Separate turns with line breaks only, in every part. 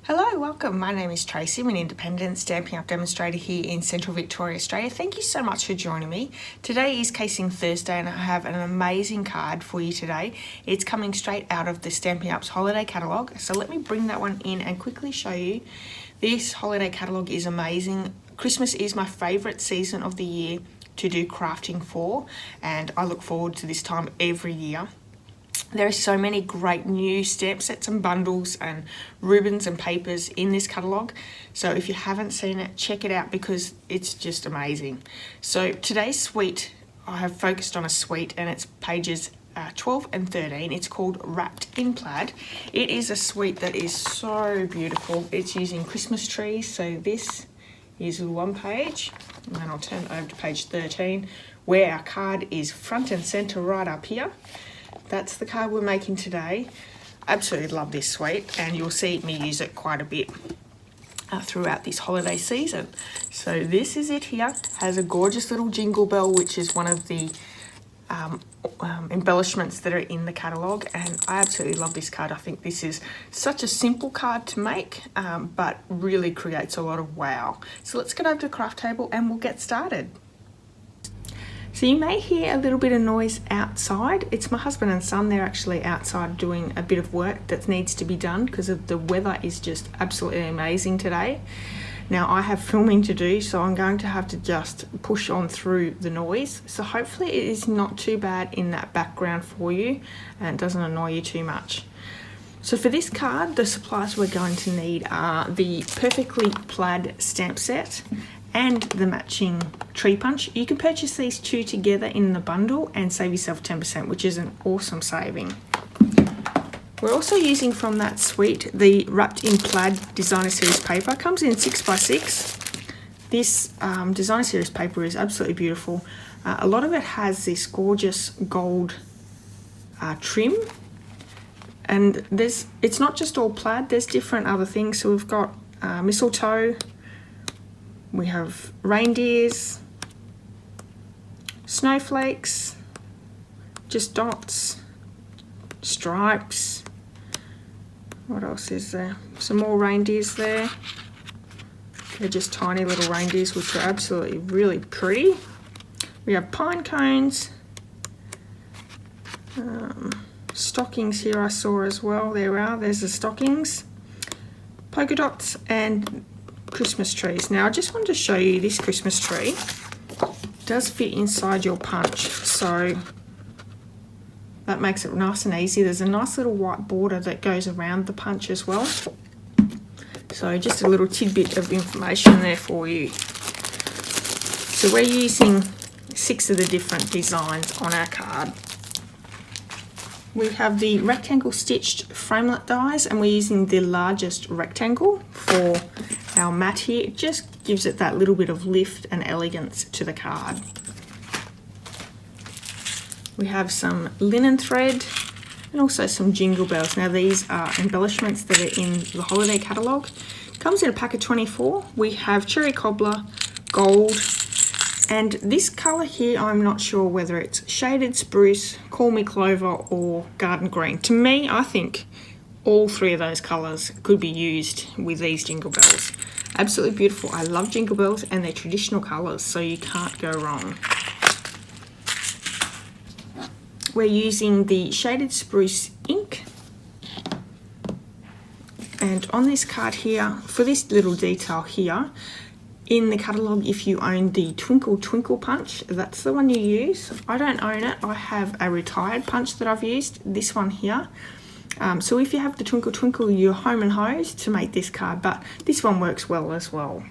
Hello, welcome. My name is Tracy. I'm an independent Stampin' Up demonstrator here in Central Victoria, Australia. Thank you so much for joining me. Today is Casing Thursday and I have an amazing card for you today. It's coming straight out of the Stampin' Up's Holiday Catalogue. So let me bring that one in and quickly show you. This Holiday Catalogue is amazing. Christmas is my favourite season of the year to do crafting for, and I look forward to this time every year. There are so many great new stamp sets and bundles and ribbons and papers in this catalogue. So if you haven't seen it, check it out because it's just amazing. So today's suite, I have focused on a suite and it's pages 12 and 13. It's called Wrapped in Plaid. It is a suite that is so beautiful. It's using Christmas trees. So this is one page, and then I'll turn over to page 13 where our card is front and centre right up here. That's the card we're making today. Absolutely love this suite, and you'll see me use it quite a bit throughout this holiday season. So this is it here. Has a gorgeous little jingle bell, which is one of the embellishments that are in the catalogue, and I absolutely love this card. I think this is such a simple card to make, but really creates a lot of wow. So let's get over to the craft table and we'll get started. So you may hear a little bit of noise outside. It's my husband and son. They're actually outside doing a bit of work that needs to be done because the weather is just absolutely amazing today. Now I have filming to do, so I'm going to have to just push on through the noise. So hopefully it is not too bad in that background for you and it doesn't annoy you too much. So for this card, the supplies we're going to need are the Perfectly Plaid stamp set and the matching tree punch. You can purchase these two together in the bundle and save yourself 10%, which is an awesome saving. We're also using from that suite the Wrapped in Plaid Designer Series paper. It comes in 6x6. This Designer Series paper is absolutely beautiful. A lot of it has this gorgeous gold trim, and it's not just all plaid, there's different other things. So we've got mistletoe, we have reindeers, snowflakes, just dots, stripes. What else is there? Some more reindeers there. They're just tiny little reindeers, which are absolutely really pretty. We have pine cones, stockings here I saw as well. There we are, there's the stockings, polka dots and Christmas trees. Now I just wanted to show you this Christmas tree. It does fit inside your punch, so that makes it nice and easy. There's a nice little white border that goes around the punch as well. So just a little tidbit of information there for you. So we're using 6 of the different designs on our card. We have the rectangle stitched framelit dies, and we're using the largest rectangle for our mat here. It just gives it that little bit of lift and elegance to the card. We have some linen thread and also some jingle bells. Now these are embellishments that are in the Holiday Catalogue. Comes in a pack of 24. We have cherry cobbler, gold, and this colour here, I'm not sure whether it's shaded spruce, call me clover or garden green. To me, I think all 3 of those colours could be used with these jingle bells. Absolutely beautiful. I love jingle bells and they're traditional colours, so you can't go wrong. We're using the shaded spruce ink. And on this card here, for this little detail here, in the catalogue, if you own the Twinkle Twinkle punch, that's the one you use. I don't own it. I have a retired punch that I've used, this one here. So if you have the Twinkle Twinkle, you're home and hosed to make this card, but this one works well as well.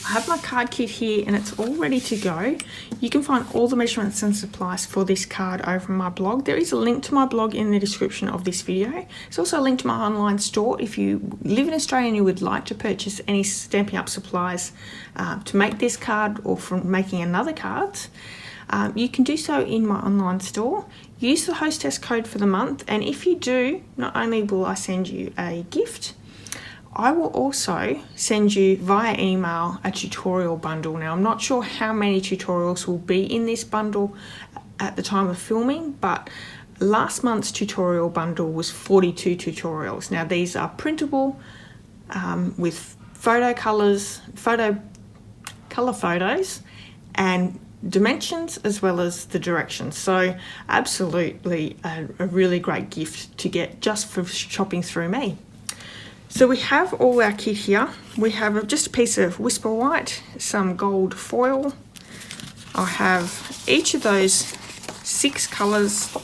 I have my card kit here and it's all ready to go. You can find all the measurements and supplies for this card over on my blog. There is a link to my blog in the description of this video. There's also a link to my online store if you live in Australia and you would like to purchase any Stampin' Up supplies to make this card or from making another card. You can do so in my online store. Use the hostess code for the month, and if you do, not only will I send you a gift, I will also send you via email a tutorial bundle. Now, I'm not sure how many tutorials will be in this bundle at the time of filming, but last month's tutorial bundle was 42 tutorials. Now these are printable with color photos and dimensions as well as the directions. So absolutely a really great gift to get just for shopping through me. So we have all our kit here. We have just a piece of Whisper White, some gold foil. I have each of those 6 colours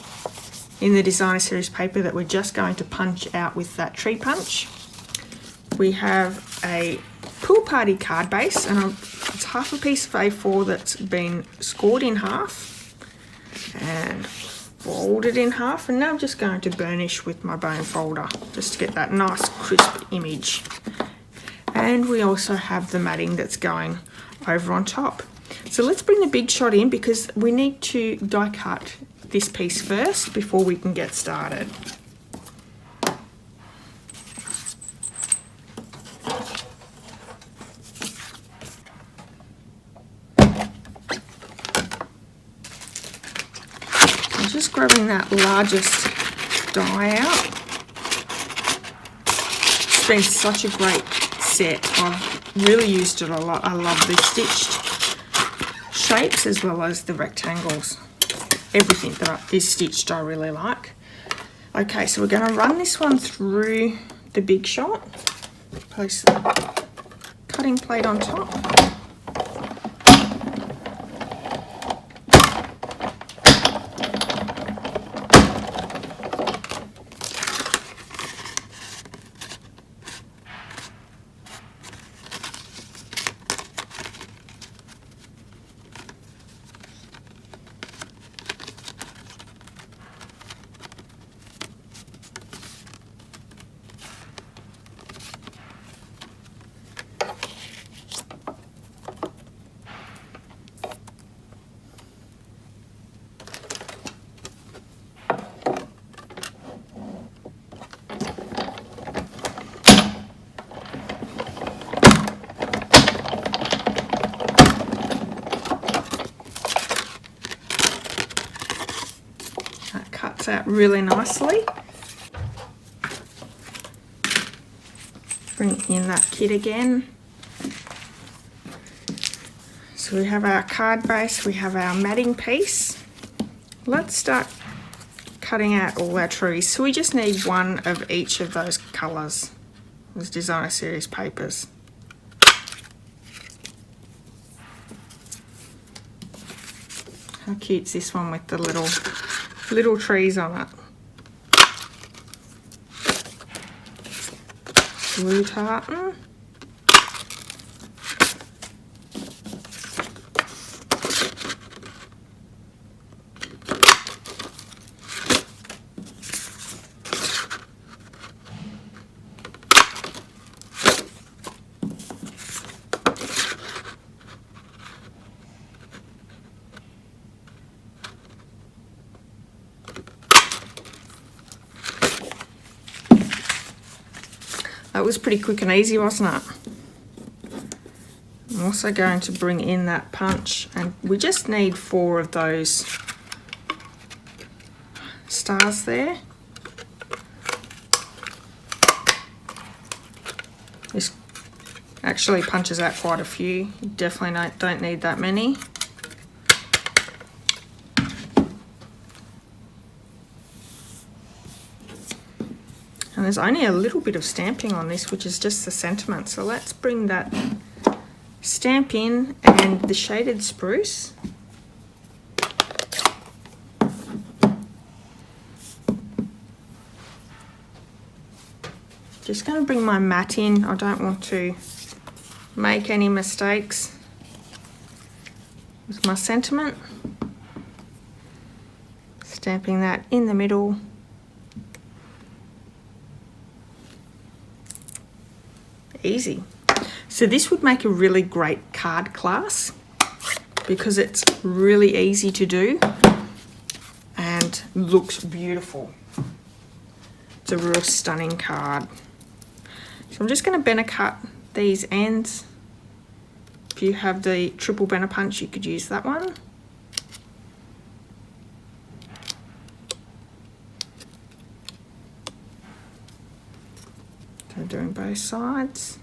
in the designer series paper that we're just going to punch out with that tree punch. We have a pool party card base, and it's half a piece of A4 that's been scored in half and folded in half, and now I'm just going to burnish with my bone folder just to get that nice crisp image. And we also have the matting that's going over on top. So let's bring the big shot in because we need to die cut this piece first before we can get started. Just grabbing that largest die out. It's been such a great set. I've really used it a lot. I love the stitched shapes as well as the rectangles. Everything that is stitched I really like. Okay, so we're going to run this one through the big shot. Place the cutting plate on top. Out really nicely. Bring in that kit again. So we have our card base, we have our matting piece. Let's start cutting out all our trees. So we just need one of each of those colours, those designer series papers. How cute's this one with the little trees on it. Blue tartan. That was pretty quick and easy, wasn't it? I'm also going to bring in that punch, and we just need 4 of those stars there. This actually punches out quite a few. You definitely don't need that many. And there's only a little bit of stamping on this, which is just the sentiment. So let's bring that stamp in, and the shaded spruce. Just going to bring my mat in. I don't want to make any mistakes with my sentiment. Stamping that in the middle. Easy. So this would make a really great card class because it's really easy to do and looks beautiful. It's a real stunning card. So I'm just going to benner cut these ends. If you have the triple benner punch, you could use that one. I'm doing both sides.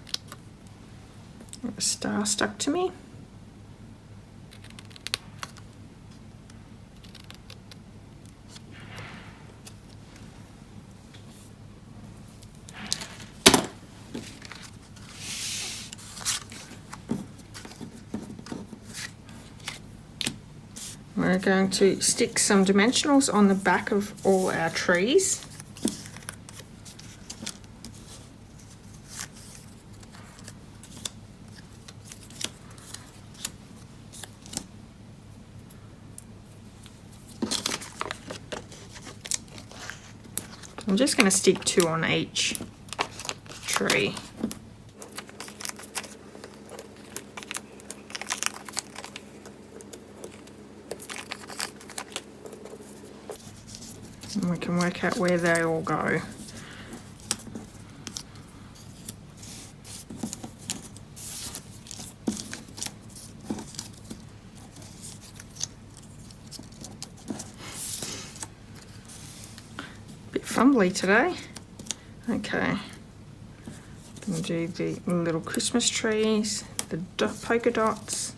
A star stuck to me. We're going to stick some dimensionals on the back of all our trees. I'm just going to stick 2 on each tree. And we can work out where they all go. Bit fumbly today. Okay. Gonna do the little Christmas trees, the polka dots.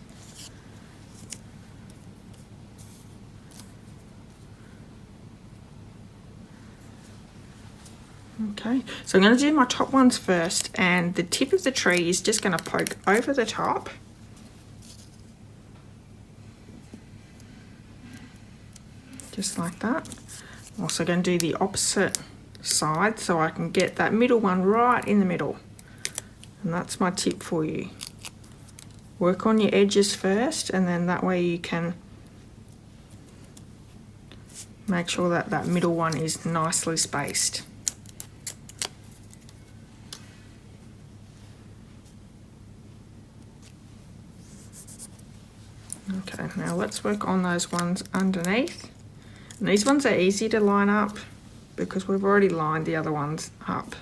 Okay, so I'm going to do my top ones first, and the tip of the tree is just going to poke over the top. Just like that. I'm also going to do the opposite side so I can get that middle one right in the middle. And that's my tip for you. Work on your edges first, and then that way you can make sure that that middle one is nicely spaced. Okay, now let's work on those ones underneath. And these ones are easy to line up because we've already lined the other ones up.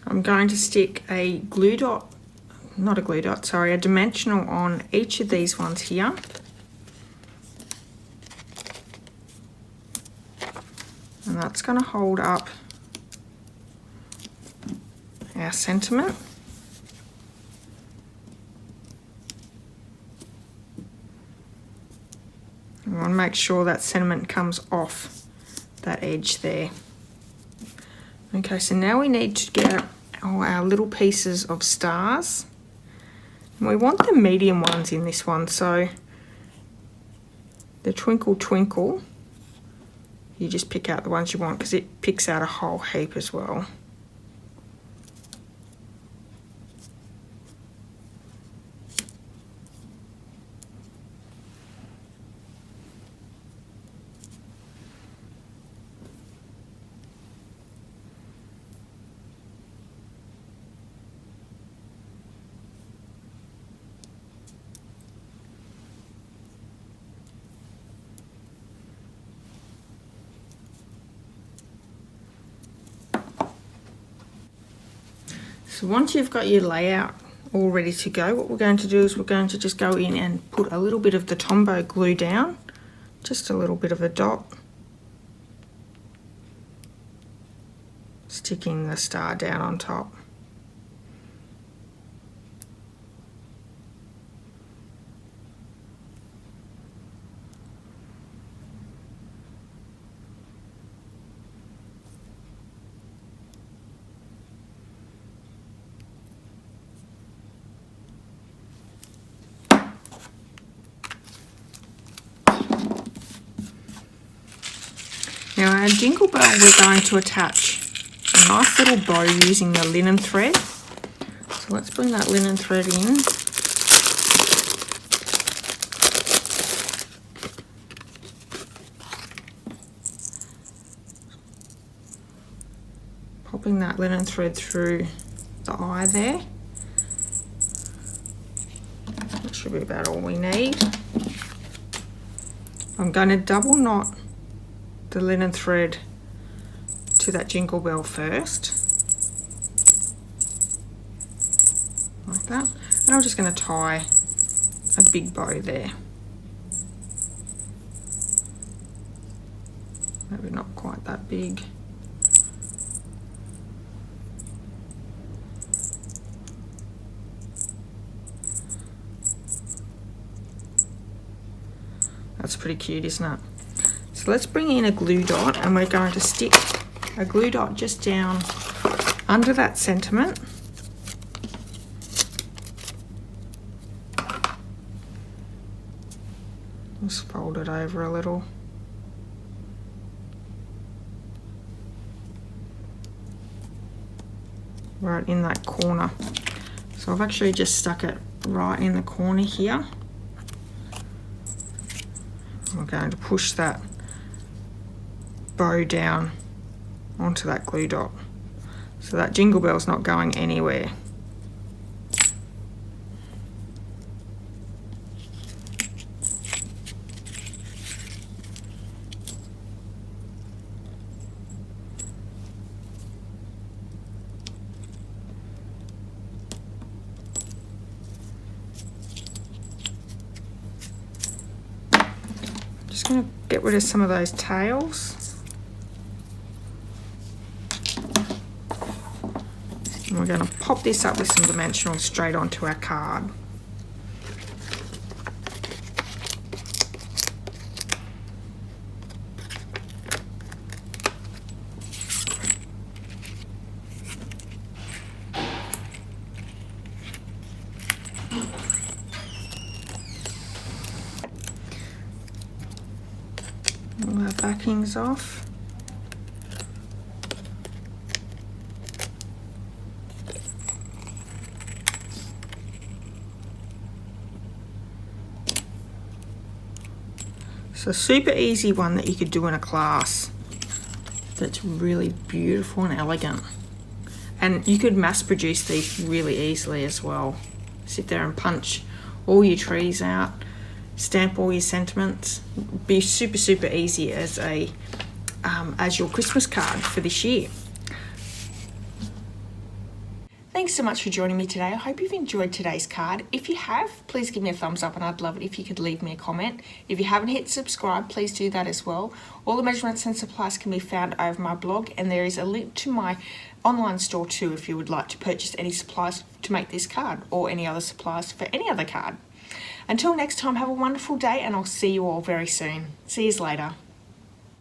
I'm going to stick a glue dot, not a glue dot, sorry, a dimensional on each of these ones here. And that's going to hold up our sentiment. We want to make sure that sentiment comes off that edge there. Okay, so now we need to get all our little pieces of stars. And we want the medium ones in this one, so the twinkle twinkle, you just pick out the ones you want because it picks out a whole heap as well. So once you've got your layout all ready to go, what we're going to do is we're going to just go in and put a little bit of the Tombow glue down, just a little bit of a dot, sticking the star down on top. Now our jingle bell, we're going to attach a nice little bow using the linen thread. So let's bring that linen thread in. popping that linen thread through the eye there. That should be about all we need. I'm going to double knot the linen thread to that jingle bell first, like that, and I'm just going to tie a big bow there. Maybe not quite that big. That's pretty cute, isn't it? So let's bring in a glue dot, and we're going to stick a glue dot just down under that sentiment. Just fold it over a little. Right in that corner. So I've actually just stuck it right in the corner here. I'm going to push that bow down onto that glue dot, so that jingle bell's not going anywhere. Just going to get rid of some of those tails. And we're going to pop this up with some dimensional straight onto our card. All our backings off. So super easy one that you could do in a class. That's really beautiful and elegant. And you could mass produce these really easily as well. Sit there and punch all your trees out, stamp all your sentiments. Be super, super easy as your Christmas card for this year. Thanks so much for joining me today. I hope you've enjoyed today's card. If you have, please give me a thumbs up, and I'd love it if you could leave me a comment. If you haven't hit subscribe, please do that as well. All the measurements and supplies can be found over my blog, and there is a link to my online store too if you would like to purchase any supplies to make this card, or any other supplies for any other card. Until next time, have a wonderful day, and I'll see you all very soon. See you later.